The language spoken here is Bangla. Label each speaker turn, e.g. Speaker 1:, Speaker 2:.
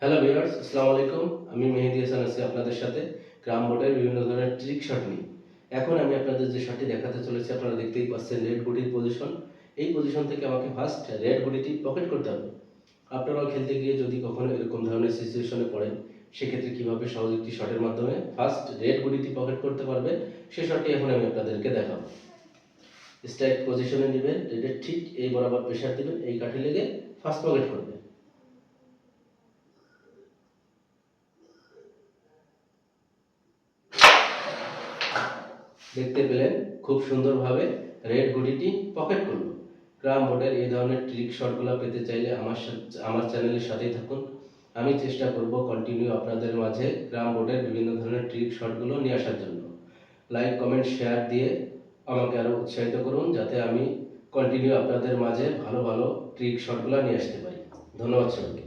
Speaker 1: হ্যালো ভিউয়ার্স, আসসালামু আলাইকুম। আমি মেহেদী হাসান আছি আপনাদের সাথে ক্রাম বোর্ডের বিভিন্ন ধরনের ট্রিক শট নিয়ে। এখন আমি আপনাদের যে শটটি দেখাতে চলেছি আপনারা দেখতেই পাচ্ছেন রেড গুটির পজিশন। এই পজিশন থেকে আমাকে ফার্স্ট রেড গুটিটি পকেট করতে হবে। আপনারাও খেলতে গিয়ে যদি কখনো এরকম ধরনের সিচুয়েশনে পড়েন, সেক্ষেত্রে কীভাবে সহজ একটি শটের মাধ্যমে ফার্স্ট রেড গুটিটি পকেট করতে পারবেন, সে শটটি এখন আমি আপনাদেরকে দেখাবো। স্ট্রাইক পজিশনে নেবেন, রেডের ঠিক এই বরাবর প্রেশার দেবেন, এই কাঠি লেগে ফার্স্ট পকেট করবেন। দেখতে পেলেন খুব সুন্দরভাবে রেড গুটিটি পকেট করলো। ক্রাম বোর্ডের এই ধরনের ট্রিক শটগুলো পেতে চাইলে আমার চ্যানেলের সাথেই থাকুন। আমি চেষ্টা করব কন্টিনিউ আপনাদের মাঝে ক্রাম বোর্ডের বিভিন্ন ধরনের ট্রিক শটগুলো নিয়ে আসার জন্য। লাইক, কমেন্ট, শেয়ার দিয়ে আমাকে আরও উৎসাহিত করুন, যাতে আমি কন্টিনিউ আপনাদের মাঝে ভালো ভালো ট্রিক শটগুলো নিয়ে আসতে পারি। ধন্যবাদ সবাইকে।